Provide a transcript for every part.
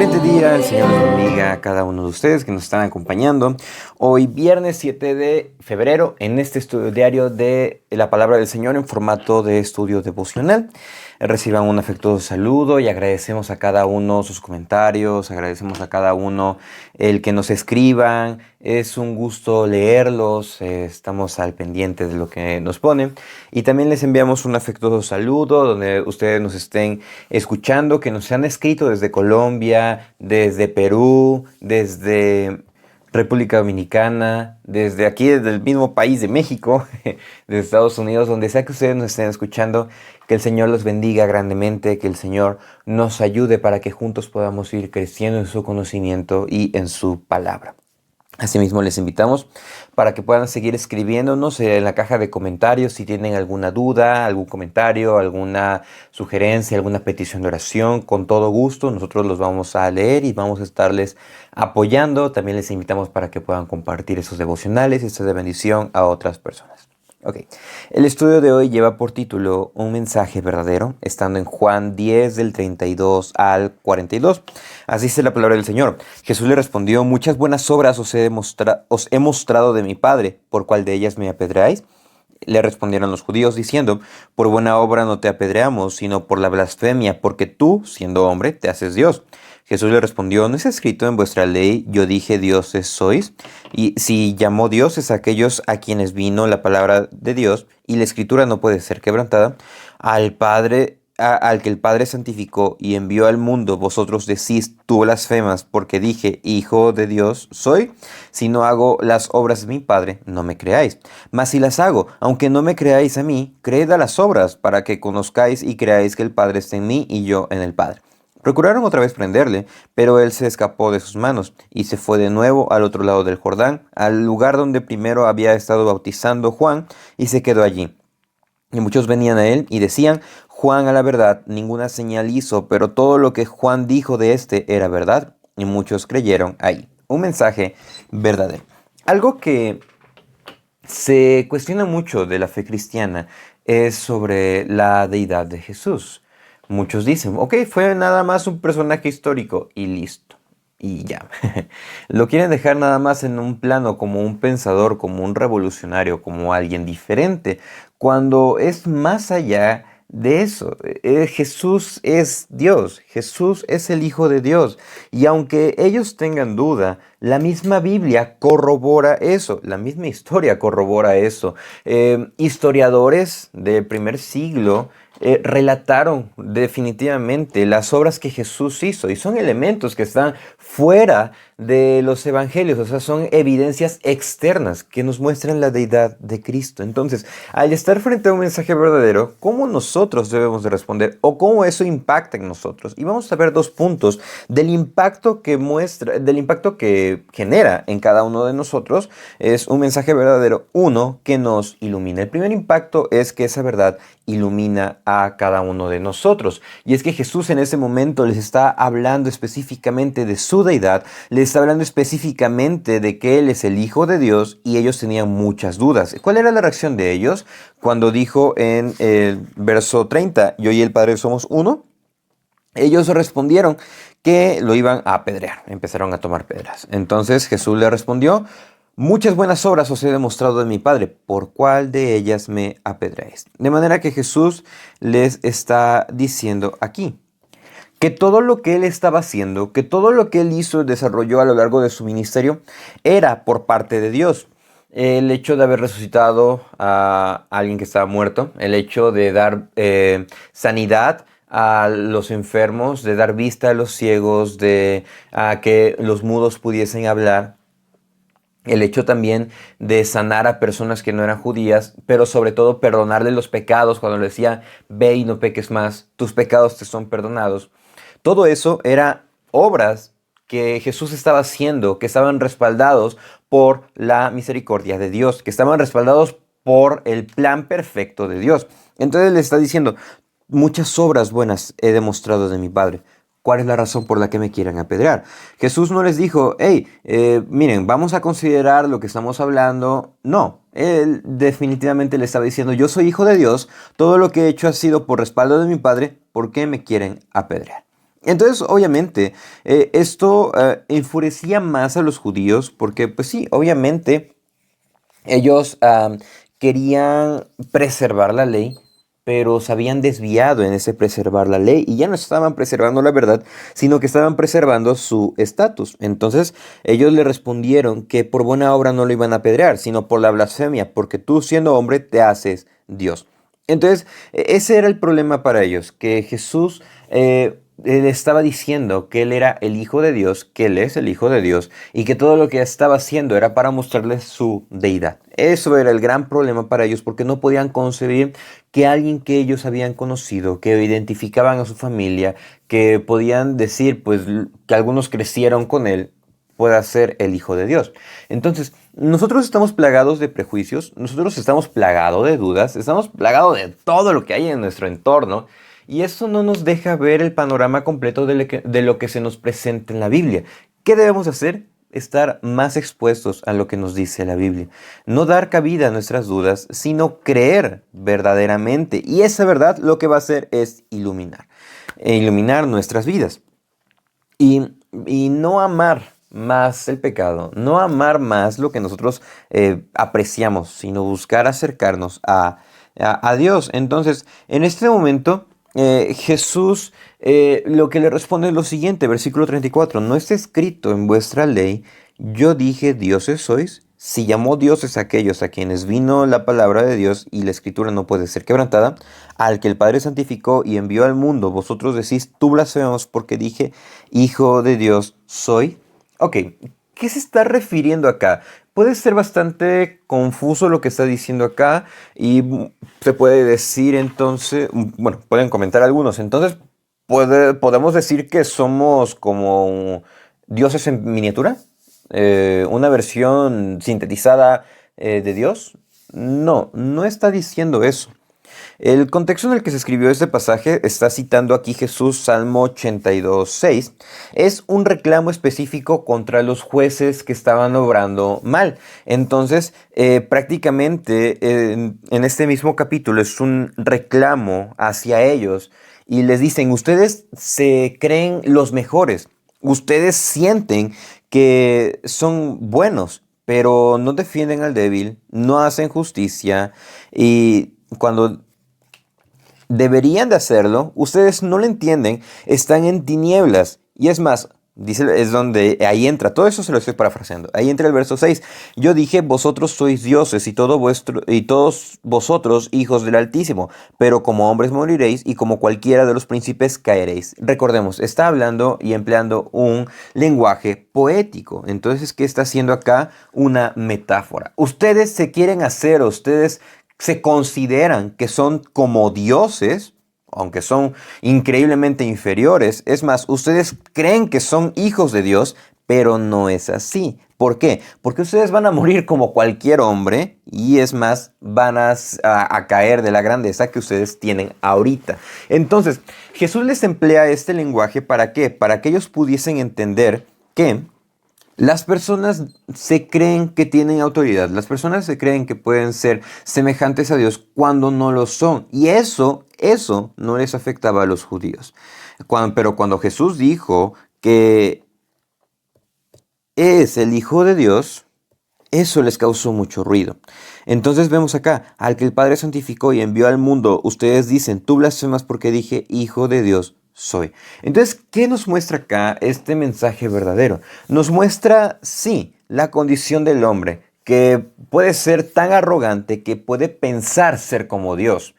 Excelente día, el Señor les bendiga a cada uno de ustedes que nos están acompañando. Hoy viernes 7 de febrero en este estudio diario de la Palabra del Señor en formato de estudio devocional. Reciban un afectuoso saludo y agradecemos a cada uno sus comentarios, agradecemos a cada uno el que nos escriban. Es un gusto leerlos, estamos al pendiente de lo que nos ponen. Y también les enviamos un afectuoso saludo donde ustedes nos estén escuchando, que nos han escrito desde Colombia, desde Perú, desde República Dominicana, desde aquí, desde el mismo país de México, de Estados Unidos, donde sea que ustedes nos estén escuchando, que el Señor los bendiga grandemente, que el Señor nos ayude para que juntos podamos ir creciendo en su conocimiento y en su palabra. Asimismo, les invitamos para que puedan seguir escribiéndonos en la caja de comentarios si tienen alguna duda, algún comentario, alguna sugerencia, alguna petición de oración. Con todo gusto, nosotros los vamos a leer y vamos a estarles apoyando. También les invitamos para que puedan compartir esos devocionales y estos de bendición a otras personas. Ok, el estudio de hoy lleva por título Un mensaje verdadero, estando en Juan 10 del 32 al 42. Así dice la palabra del Señor. Jesús le respondió: muchas buenas obras os he mostrado de mi Padre, ¿por cuál de ellas me apedreáis? Le respondieron los judíos diciendo: por buena obra no te apedreamos, sino por la blasfemia, porque tú, siendo hombre, te haces Dios. Jesús le respondió: ¿no es escrito en vuestra ley, yo dije dioses sois? Y si llamó dioses a aquellos a quienes vino la palabra de Dios, y la escritura no puede ser quebrantada, al que el Padre santificó y envió al mundo, vosotros decís: tú blasfemas, porque dije, hijo de Dios soy. Si no hago las obras de mi Padre, no me creáis. Mas si las hago, aunque no me creáis a mí, creed a las obras, para que conozcáis y creáis que el Padre está en mí y yo en el Padre. Procuraron otra vez prenderle, pero él se escapó de sus manos y se fue de nuevo al otro lado del Jordán, al lugar donde primero había estado bautizando Juan, y se quedó allí. Y muchos venían a él y decían: Juan, a la verdad, ninguna señal hizo, pero todo lo que Juan dijo de éste era verdad. Y muchos creyeron ahí. Un mensaje verdadero. Algo que se cuestiona mucho de la fe cristiana es sobre la deidad de Jesús. Muchos dicen: ok, fue nada más un personaje histórico y listo. Y ya. Lo quieren dejar nada más en un plano como un pensador, como un revolucionario, como alguien diferente, cuando es más allá de eso. Jesús es Dios, Jesús es el Hijo de Dios. Y aunque ellos tengan duda, la misma Biblia corrobora eso, la misma historia corrobora eso. Historiadores del primer siglo relataron definitivamente las obras que Jesús hizo, y son elementos que están fuera de los evangelios, o sea, son evidencias externas que nos muestran la deidad de Cristo. Entonces, al estar frente a un mensaje verdadero, ¿cómo nosotros debemos de responder o cómo eso impacta en nosotros? Y vamos a ver dos puntos del impacto que muestra, del impacto que genera en cada uno de nosotros. Es un mensaje verdadero, uno, que nos ilumina. El primer impacto es que esa verdad ilumina a cada uno de nosotros. Y es que Jesús en ese momento les está hablando específicamente de su deidad, les está hablando específicamente de que Él es el Hijo de Dios, y ellos tenían muchas dudas. ¿Cuál era la reacción de ellos cuando dijo en el verso 30, yo y el Padre somos uno? Ellos respondieron que lo iban a apedrear, empezaron a tomar piedras. Entonces Jesús le respondió: muchas buenas obras os he demostrado de mi Padre, ¿por cuál de ellas me apedreáis? De manera que Jesús les está diciendo aquí que todo lo que él estaba haciendo, que todo lo que él hizo y desarrolló a lo largo de su ministerio, era por parte de Dios. El hecho de haber resucitado a alguien que estaba muerto, el hecho de dar sanidad a los enfermos, de dar vista a los ciegos, de que los mudos pudiesen hablar, el hecho también de sanar a personas que no eran judías, pero sobre todo perdonarle los pecados cuando le decía: ve y no peques más, tus pecados te son perdonados. Todo eso era obras que Jesús estaba haciendo, que estaban respaldados por la misericordia de Dios, que estaban respaldados por el plan perfecto de Dios. Entonces le está diciendo: muchas obras buenas he demostrado de mi Padre. ¿Cuál es la razón por la que me quieren apedrear? Jesús no les dijo: hey, miren, vamos a considerar lo que estamos hablando. No, él definitivamente le estaba diciendo: yo soy hijo de Dios, todo lo que he hecho ha sido por respaldo de mi Padre, ¿por qué me quieren apedrear? Entonces, obviamente, esto enfurecía más a los judíos porque, pues sí, obviamente ellos querían preservar la ley, pero se habían desviado en ese preservar la ley y ya no estaban preservando la verdad, sino que estaban preservando su estatus. Entonces ellos le respondieron que por buena obra no lo iban a apedrear, sino por la blasfemia, porque tú siendo hombre te haces Dios. Entonces, ese era el problema para ellos, que Jesús le estaba diciendo que él era el Hijo de Dios, que él es el Hijo de Dios, y que todo lo que estaba haciendo era para mostrarles su deidad. Eso era el gran problema para ellos, porque no podían concebir que alguien que ellos habían conocido, que identificaban a su familia, que podían decir, pues, que algunos crecieron con él, pueda ser el Hijo de Dios. Entonces, nosotros estamos plagados de prejuicios, nosotros estamos plagados de dudas, estamos plagados de todo lo que hay en nuestro entorno, y eso no nos deja ver el panorama completo de lo que se nos presenta en la Biblia. ¿Qué debemos hacer? Estar más expuestos a lo que nos dice la Biblia. No dar cabida a nuestras dudas, sino creer verdaderamente. Y esa verdad lo que va a hacer es iluminar. E iluminar nuestras vidas. Y no amar más el pecado, no amar más lo que nosotros apreciamos, sino buscar acercarnos a Dios. Entonces, en este momento, Jesús lo que le responde es lo siguiente, versículo 34, ¿no está escrito en vuestra ley, yo dije dioses sois? Si llamó dioses a aquellos a quienes vino la palabra de Dios y la escritura no puede ser quebrantada, al que el Padre santificó y envió al mundo, vosotros decís, tú blasfemas porque dije, Hijo de Dios soy. Ok, ¿qué se está refiriendo acá? Puede ser bastante confuso lo que está diciendo acá y se puede decir entonces, bueno, pueden comentar algunos, entonces podemos decir que somos como dioses en miniatura, una versión sintetizada de Dios. No, no está diciendo eso. El contexto en el que se escribió este pasaje está citando aquí Jesús, Salmo 82:6. Es un reclamo específico contra los jueces que estaban obrando mal. Entonces, prácticamente en este mismo capítulo es un reclamo hacia ellos y les dicen, ustedes se creen los mejores, ustedes sienten que son buenos, pero no defienden al débil, no hacen justicia y cuando deberían de hacerlo, ustedes no lo entienden, están en tinieblas. Y es más, dice, es donde ahí entra, todo eso se lo estoy parafraseando, ahí entra el verso 6. Yo dije, vosotros sois dioses y todos vosotros hijos del Altísimo, pero como hombres moriréis y como cualquiera de los príncipes caeréis. Recordemos, está hablando y empleando un lenguaje poético. Entonces, ¿qué está haciendo acá? Una metáfora. Ustedes se quieren hacer, ustedes se consideran que son como dioses, aunque son increíblemente inferiores. Es más, ustedes creen que son hijos de Dios, pero no es así. ¿Por qué? Porque ustedes van a morir como cualquier hombre y es más, van a caer de la grandeza que ustedes tienen ahorita. Entonces, Jesús les emplea este lenguaje ¿para qué? Para que ellos pudiesen entender que las personas se creen que tienen autoridad, las personas se creen que pueden ser semejantes a Dios cuando no lo son. Y eso no les afectaba a los judíos. Pero cuando Jesús dijo que es el Hijo de Dios, eso les causó mucho ruido. Entonces vemos acá, al que el Padre santificó y envió al mundo, ustedes dicen, tú blasfemas porque dije, Hijo de Dios soy. Entonces, ¿qué nos muestra acá este mensaje verdadero? Nos muestra, sí, la condición del hombre, que puede ser tan arrogante que puede pensar ser como Dios,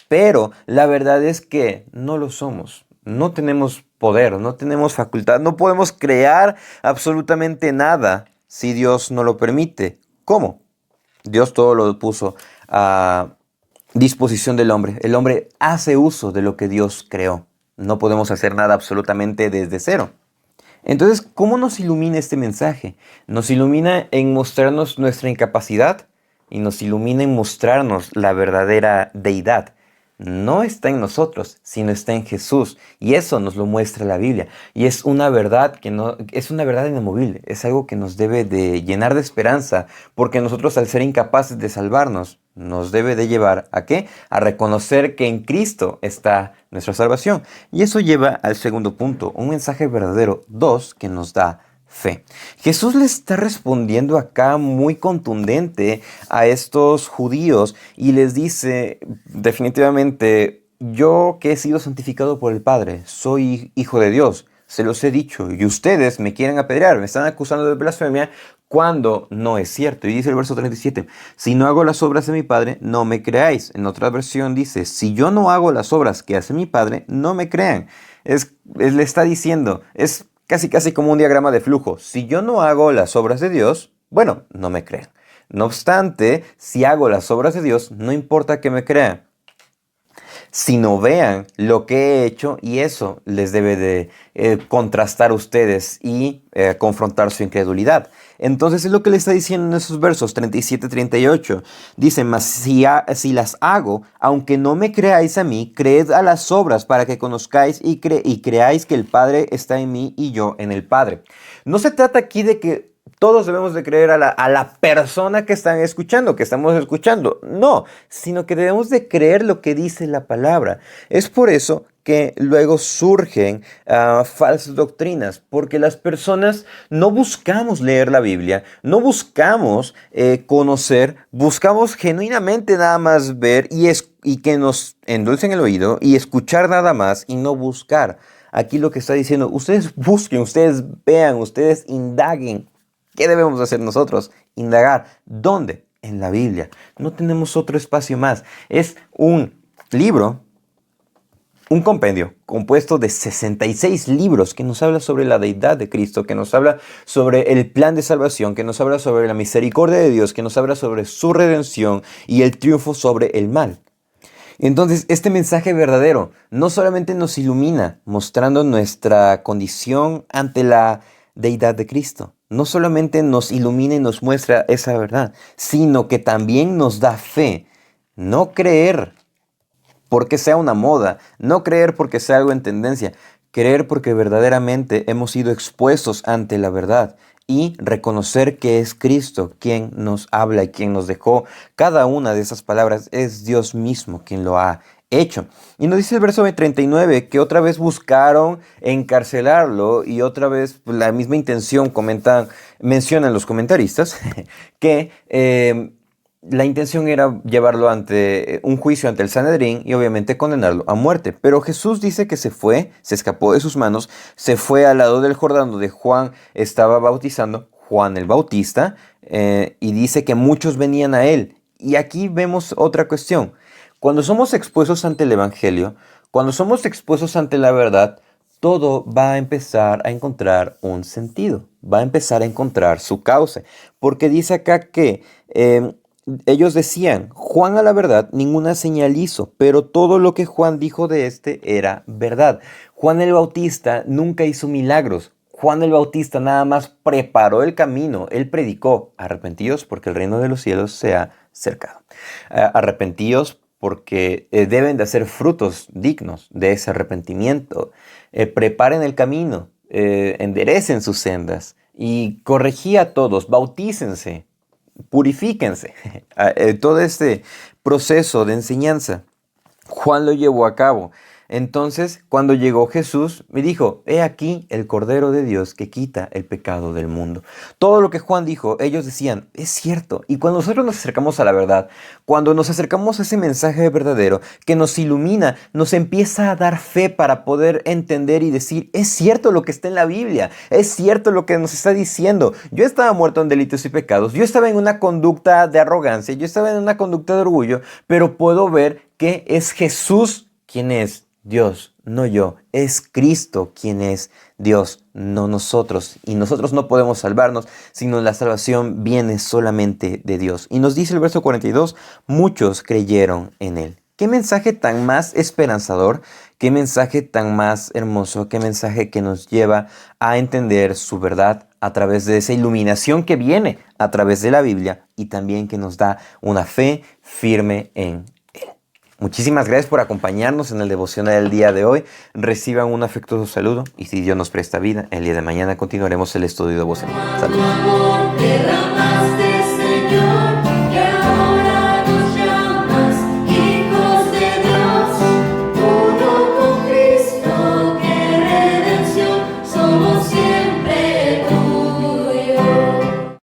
pero la verdad es que no lo somos. No tenemos poder, no tenemos facultad, no podemos crear absolutamente nada si Dios no lo permite. ¿Cómo? Dios todo lo puso a disposición del hombre. El hombre hace uso de lo que Dios creó. No podemos hacer nada absolutamente desde cero. Entonces, ¿cómo nos ilumina este mensaje? Nos ilumina en mostrarnos nuestra incapacidad y nos ilumina en mostrarnos la verdadera deidad. no está en nosotros, sino está en Jesús. Y eso nos lo muestra la Biblia. Y es una verdad que no, es una verdad inamovible. Es algo que nos debe de llenar de esperanza, porque nosotros, al ser incapaces de salvarnos, nos debe de llevar ¿a qué? A reconocer que en Cristo está nuestra salvación. Y eso lleva al segundo punto, un mensaje verdadero, dos, que nos da fe. Jesús le está respondiendo acá muy contundente a estos judíos y les dice definitivamente: yo que he sido santificado por el Padre, soy hijo de Dios, se los he dicho, y ustedes me quieren apedrear, me están acusando de blasfemia cuando no es cierto. Y dice el verso 37, si no hago las obras de mi Padre, no me creáis. En otra versión dice, si yo no hago las obras que hace mi Padre, no me crean. Le está diciendo, es casi como un diagrama de flujo. Si yo no hago las obras de Dios, bueno, no me crean. No obstante, si hago las obras de Dios, no importa que me crean, sino vean lo que he hecho, y eso les debe de contrastar a ustedes y confrontar su incredulidad. Entonces es lo que le está diciendo en esos versos 37-38. Dice, mas si las hago, aunque no me creáis a mí, creed a las obras para que conozcáis y creáis que el Padre está en mí y yo en el Padre. No se trata aquí de que todos debemos de creer a la persona que están escuchando, que estamos escuchando. No, sino que debemos de creer lo que dice la palabra. Es por eso que luego surgen falsas doctrinas, porque las personas no buscamos leer la Biblia, no buscamos conocer, buscamos genuinamente nada más ver y que nos endulcen el oído y escuchar nada más y no buscar. Aquí lo que está diciendo, ustedes busquen, ustedes vean, ustedes indaguen. ¿Qué debemos hacer nosotros? Indagar. ¿Dónde? En la Biblia. No tenemos otro espacio más. Es un libro, un compendio compuesto de 66 libros que nos habla sobre la deidad de Cristo, que nos habla sobre el plan de salvación, que nos habla sobre la misericordia de Dios, que nos habla sobre su redención y el triunfo sobre el mal. Entonces, este mensaje verdadero no solamente nos ilumina mostrando nuestra condición ante la deidad de Cristo, no solamente nos ilumina y nos muestra esa verdad, sino que también nos da fe. No creer porque sea una moda, no creer porque sea algo en tendencia, creer porque verdaderamente hemos sido expuestos ante la verdad y reconocer que es Cristo quien nos habla y quien nos dejó cada una de esas palabras. Es Dios mismo quien lo ha hecho. Y nos dice el verso 39 que otra vez buscaron encarcelarlo y otra vez la misma intención mencionan los comentaristas que la intención era llevarlo ante un juicio ante el Sanedrín y obviamente condenarlo a muerte. Pero Jesús dice que se escapó de sus manos, se fue al lado del Jordán donde Juan estaba bautizando, Juan el Bautista, y dice que muchos venían a él. Y aquí vemos otra cuestión. Cuando somos expuestos ante el Evangelio, cuando somos expuestos ante la verdad, todo va a empezar a encontrar un sentido, va a empezar a encontrar su cauce. Porque dice acá que ellos decían, Juan a la verdad ninguna señal hizo, pero todo lo que Juan dijo de este era verdad. Juan el Bautista nunca hizo milagros. Juan el Bautista nada más preparó el camino, él predicó, arrepentíos porque el reino de los cielos se ha acercado. Arrepentíos porque deben de hacer frutos dignos de ese arrepentimiento. Preparen el camino, enderecen sus sendas y corregí a todos, bautícense, purifíquense. Todo este proceso de enseñanza, Juan lo llevó a cabo. Entonces, cuando llegó Jesús, me dijo, he aquí el Cordero de Dios que quita el pecado del mundo. Todo lo que Juan dijo, ellos decían, es cierto. Y cuando nosotros nos acercamos a la verdad, cuando nos acercamos a ese mensaje verdadero que nos ilumina, nos empieza a dar fe para poder entender y decir, es cierto lo que está en la Biblia, es cierto lo que nos está diciendo. Yo estaba muerto en delitos y pecados, yo estaba en una conducta de arrogancia, yo estaba en una conducta de orgullo, pero puedo ver que es Jesús quien es Dios, no yo. Es Cristo quien es Dios, no nosotros. Y nosotros no podemos salvarnos, sino la salvación viene solamente de Dios. Y nos dice el verso 42, muchos creyeron en Él. Qué mensaje tan más esperanzador, qué mensaje tan más hermoso, qué mensaje que nos lleva a entender su verdad a través de esa iluminación que viene a través de la Biblia y también que nos da una fe firme en Él. Muchísimas gracias por acompañarnos en el devocional del día de hoy. Reciban un afectuoso saludo y si Dios nos presta vida, el día de mañana continuaremos el estudio devocional. Saludos.